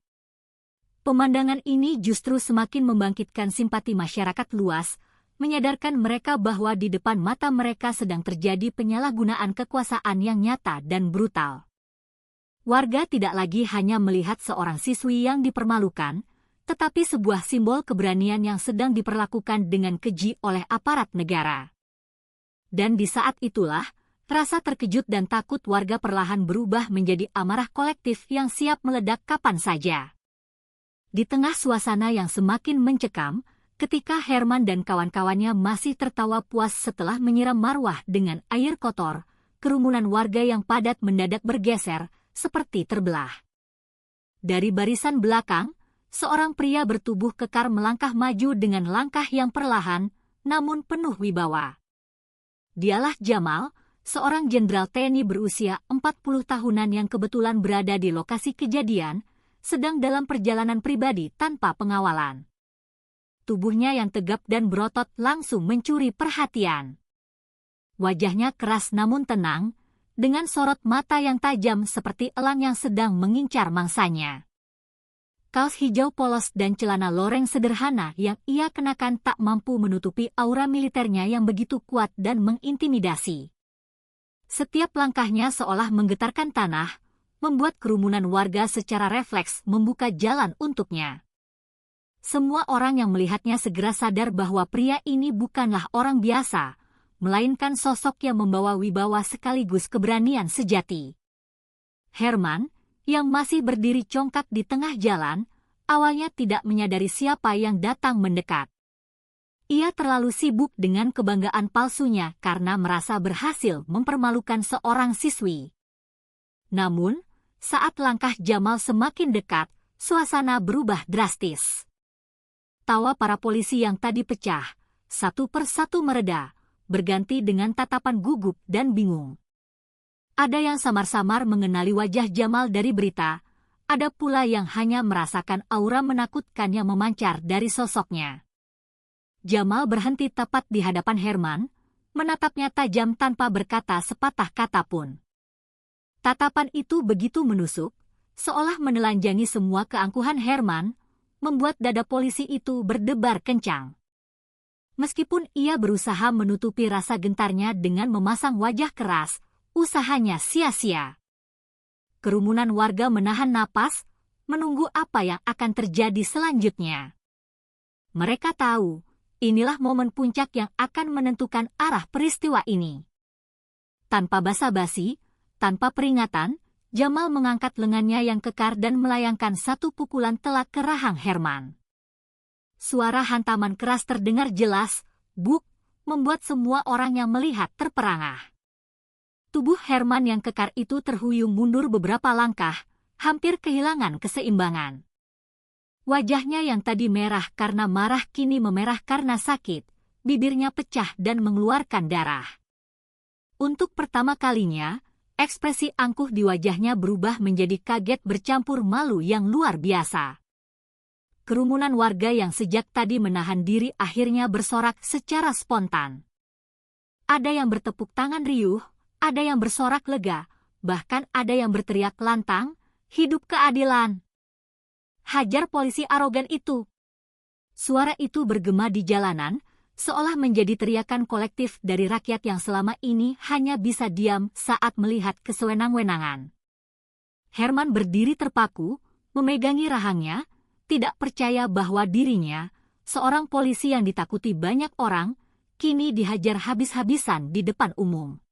Pemandangan ini justru semakin membangkitkan simpati masyarakat luas, menyadarkan mereka bahwa di depan mata mereka sedang terjadi penyalahgunaan kekuasaan yang nyata dan brutal. Warga tidak lagi hanya melihat seorang siswi yang dipermalukan, tetapi sebuah simbol keberanian yang sedang diperlakukan dengan keji oleh aparat negara. Dan di saat itulah, rasa terkejut dan takut warga perlahan berubah menjadi amarah kolektif yang siap meledak kapan saja. Di tengah suasana yang semakin mencekam, ketika Herman dan kawan-kawannya masih tertawa puas setelah menyiram Marwah dengan air kotor, kerumunan warga yang padat mendadak bergeser, seperti terbelah. Dari barisan belakang, seorang pria bertubuh kekar melangkah maju dengan langkah yang perlahan, namun penuh wibawa. Dialah Jamal, seorang jenderal TNI berusia 40 tahunan yang kebetulan berada di lokasi kejadian, sedang dalam perjalanan pribadi tanpa pengawalan. Tubuhnya yang tegap dan berotot langsung mencuri perhatian. Wajahnya keras namun tenang, dengan sorot mata yang tajam seperti elang yang sedang mengincar mangsanya. Kaos hijau polos dan celana loreng sederhana yang ia kenakan tak mampu menutupi aura militernya yang begitu kuat dan mengintimidasi. Setiap langkahnya seolah menggetarkan tanah, membuat kerumunan warga secara refleks membuka jalan untuknya. Semua orang yang melihatnya segera sadar bahwa pria ini bukanlah orang biasa, melainkan sosok yang membawa wibawa sekaligus keberanian sejati. Herman, yang masih berdiri congkak di tengah jalan, awalnya tidak menyadari siapa yang datang mendekat. Ia terlalu sibuk dengan kebanggaan palsunya karena merasa berhasil mempermalukan seorang siswi. Namun, saat langkah Jamal semakin dekat, suasana berubah drastis. Tawa para polisi yang tadi pecah, satu persatu mereda, berganti dengan tatapan gugup dan bingung. Ada yang samar-samar mengenali wajah Jamal dari berita, ada pula yang hanya merasakan aura menakutkan yang memancar dari sosoknya. Jamal berhenti tepat di hadapan Herman, menatapnya tajam tanpa berkata sepatah kata pun. Tatapan itu begitu menusuk, seolah menelanjangi semua keangkuhan Herman, membuat dada polisi itu berdebar kencang. Meskipun ia berusaha menutupi rasa gentarnya dengan memasang wajah keras, usahanya sia-sia. Kerumunan warga menahan napas, menunggu apa yang akan terjadi selanjutnya. Mereka tahu, inilah momen puncak yang akan menentukan arah peristiwa ini. Tanpa basa-basi, tanpa peringatan, Jamal mengangkat lengannya yang kekar dan melayangkan satu pukulan telak ke rahang Herman. Suara hantaman keras terdengar jelas, buk, membuat semua orang yang melihat terperangah. Tubuh Herman yang kekar itu terhuyung mundur beberapa langkah, hampir kehilangan keseimbangan. Wajahnya yang tadi merah karena marah kini memerah karena sakit, bibirnya pecah dan mengeluarkan darah. Untuk pertama kalinya, ekspresi angkuh di wajahnya berubah menjadi kaget bercampur malu yang luar biasa. Kerumunan warga yang sejak tadi menahan diri akhirnya bersorak secara spontan. Ada yang bertepuk tangan riuh, ada yang bersorak lega, bahkan ada yang berteriak lantang, "Hidup keadilan! Hajar polisi arogan itu!" Suara itu bergema di jalanan, seolah menjadi teriakan kolektif dari rakyat yang selama ini hanya bisa diam saat melihat kesewenang-wenangan. Herman berdiri terpaku, memegangi rahangnya, tidak percaya bahwa dirinya, seorang polisi yang ditakuti banyak orang, kini dihajar habis-habisan di depan umum.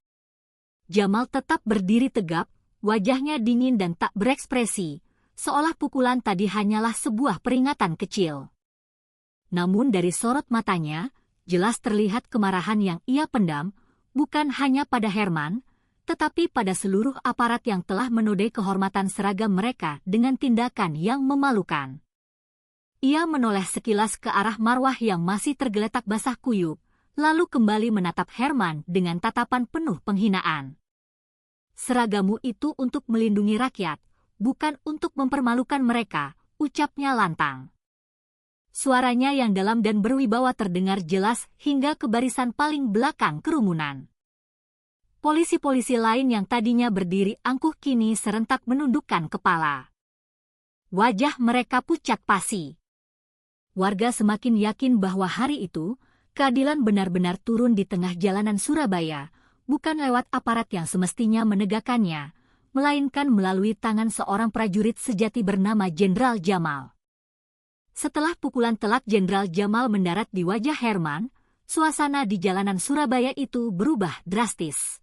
Jamal tetap berdiri tegap, wajahnya dingin dan tak berekspresi, seolah pukulan tadi hanyalah sebuah peringatan kecil. Namun dari sorot matanya, jelas terlihat kemarahan yang ia pendam, bukan hanya pada Herman, tetapi pada seluruh aparat yang telah menodai kehormatan seragam mereka dengan tindakan yang memalukan. Ia menoleh sekilas ke arah Marwah yang masih tergeletak basah kuyup, lalu kembali menatap Herman dengan tatapan penuh penghinaan. "Seragamu itu untuk melindungi rakyat, bukan untuk mempermalukan mereka," ucapnya lantang. Suaranya yang dalam dan berwibawa terdengar jelas hingga ke barisan paling belakang kerumunan. Polisi-polisi lain yang tadinya berdiri angkuh kini serentak menundukkan kepala. Wajah mereka pucat pasi. Warga semakin yakin bahwa hari itu, keadilan benar-benar turun di tengah jalanan Surabaya, bukan lewat aparat yang semestinya menegakkannya, melainkan melalui tangan seorang prajurit sejati bernama Jenderal Jamal. Setelah pukulan telak Jenderal Jamal mendarat di wajah Herman, suasana di jalanan Surabaya itu berubah drastis.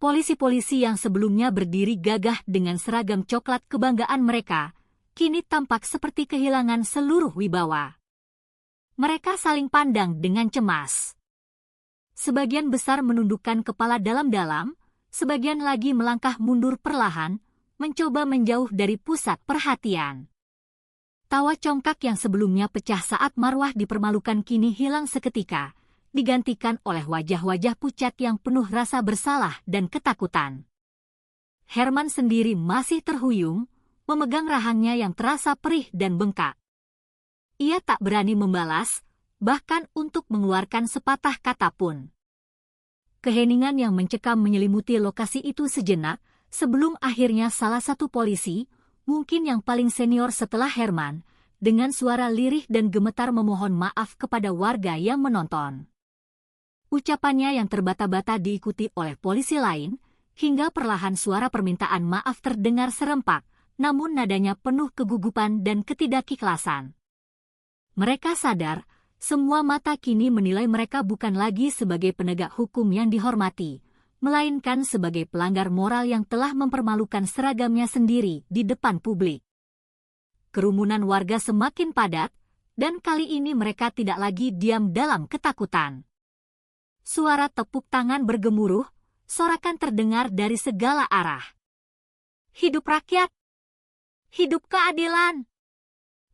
Polisi-polisi yang sebelumnya berdiri gagah dengan seragam coklat kebanggaan mereka, kini tampak seperti kehilangan seluruh wibawa. Mereka saling pandang dengan cemas. Sebagian besar menundukkan kepala dalam-dalam, sebagian lagi melangkah mundur perlahan, mencoba menjauh dari pusat perhatian. Tawa congkak yang sebelumnya pecah saat Marwah dipermalukan kini hilang seketika, digantikan oleh wajah-wajah pucat yang penuh rasa bersalah dan ketakutan. Herman sendiri masih terhuyung, memegang rahangnya yang terasa perih dan bengkak. Ia tak berani membalas, bahkan untuk mengeluarkan sepatah kata pun. Keheningan yang mencekam menyelimuti lokasi itu sejenak, sebelum akhirnya salah satu polisi, mungkin yang paling senior setelah Herman, dengan suara lirih dan gemetar memohon maaf kepada warga yang menonton. Ucapannya yang terbata-bata diikuti oleh polisi lain, hingga perlahan suara permintaan maaf terdengar serempak, namun nadanya penuh kegugupan dan ketidakikhlasan. Mereka sadar, semua mata kini menilai mereka bukan lagi sebagai penegak hukum yang dihormati, melainkan sebagai pelanggar moral yang telah mempermalukan seragamnya sendiri di depan publik. Kerumunan warga semakin padat, dan kali ini mereka tidak lagi diam dalam ketakutan. Suara tepuk tangan bergemuruh, sorakan terdengar dari segala arah. Hidup rakyat! Hidup keadilan!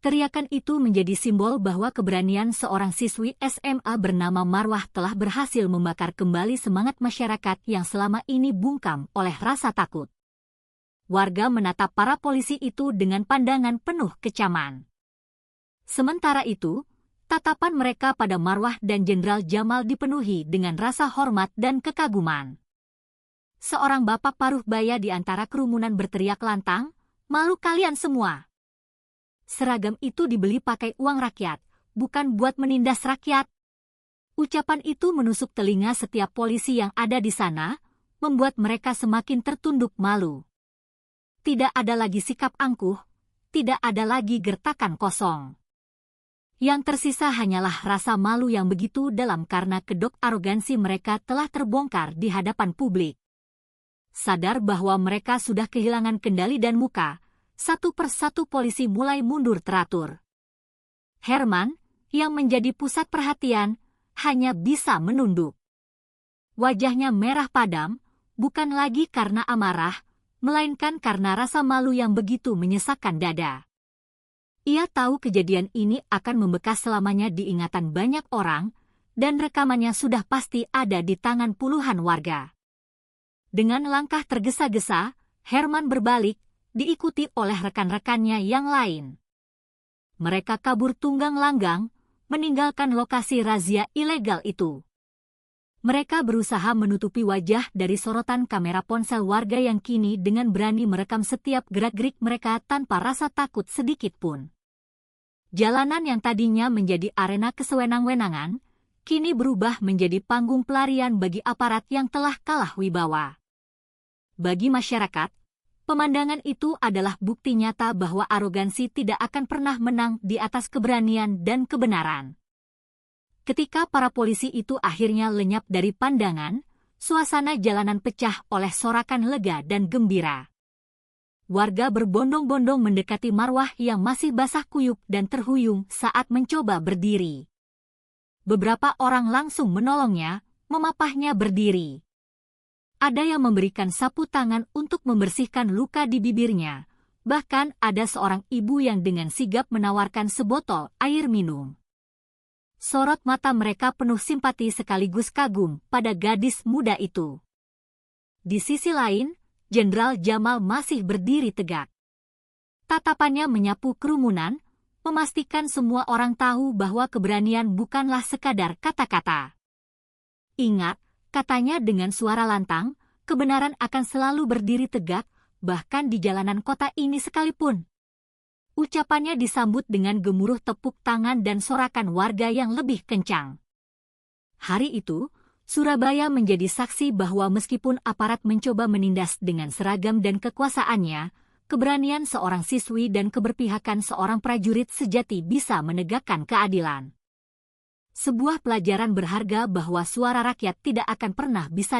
Teriakan itu menjadi simbol bahwa keberanian seorang siswi SMA bernama Marwah telah berhasil membakar kembali semangat masyarakat yang selama ini bungkam oleh rasa takut. Warga menatap para polisi itu dengan pandangan penuh kecaman. Sementara itu, tatapan mereka pada Marwah dan Jenderal Jamal dipenuhi dengan rasa hormat dan kekaguman. Seorang bapak paruh baya di antara kerumunan berteriak lantang, "Malu kalian semua! Seragam itu dibeli pakai uang rakyat, bukan buat menindas rakyat." Ucapan itu menusuk telinga setiap polisi yang ada di sana, membuat mereka semakin tertunduk malu. Tidak ada lagi sikap angkuh, tidak ada lagi gertakan kosong. Yang tersisa hanyalah rasa malu yang begitu dalam karena kedok arogansi mereka telah terbongkar di hadapan publik. Sadar bahwa mereka sudah kehilangan kendali dan muka, satu persatu polisi mulai mundur teratur. Herman, yang menjadi pusat perhatian, hanya bisa menunduk. Wajahnya merah padam, bukan lagi karena amarah, melainkan karena rasa malu yang begitu menyesakkan dada. Ia tahu kejadian ini akan membekas selamanya di ingatan banyak orang, dan rekamannya sudah pasti ada di tangan puluhan warga. Dengan langkah tergesa-gesa, Herman berbalik, diikuti oleh rekan-rekannya yang lain. Mereka kabur tunggang langgang, meninggalkan lokasi razia ilegal itu. Mereka berusaha menutupi wajah dari sorotan kamera ponsel warga yang kini dengan berani merekam setiap gerak-gerik mereka tanpa rasa takut sedikit pun. Jalanan yang tadinya menjadi arena kesewenang-wenangan, kini berubah menjadi panggung pelarian bagi aparat yang telah kalah wibawa. Bagi masyarakat, pemandangan itu adalah bukti nyata bahwa arogansi tidak akan pernah menang di atas keberanian dan kebenaran. Ketika para polisi itu akhirnya lenyap dari pandangan, suasana jalanan pecah oleh sorakan lega dan gembira. Warga berbondong-bondong mendekati Marwah yang masih basah kuyup dan terhuyung saat mencoba berdiri. Beberapa orang langsung menolongnya, memapahnya berdiri. Ada yang memberikan sapu tangan untuk membersihkan luka di bibirnya. Bahkan ada seorang ibu yang dengan sigap menawarkan sebotol air minum. Sorot mata mereka penuh simpati sekaligus kagum pada gadis muda itu. Di sisi lain, Jenderal Jamal masih berdiri tegak. Tatapannya menyapu kerumunan, memastikan semua orang tahu bahwa keberanian bukanlah sekadar kata-kata. Ingat, katanya dengan suara lantang, kebenaran akan selalu berdiri tegak, bahkan di jalanan kota ini sekalipun. Ucapannya disambut dengan gemuruh tepuk tangan dan sorakan warga yang lebih kencang. Hari itu, Surabaya menjadi saksi bahwa meskipun aparat mencoba menindas dengan seragam dan kekuasaannya, keberanian seorang siswi dan keberpihakan seorang prajurit sejati bisa menegakkan keadilan. Sebuah pelajaran berharga bahwa suara rakyat tidak akan pernah bisa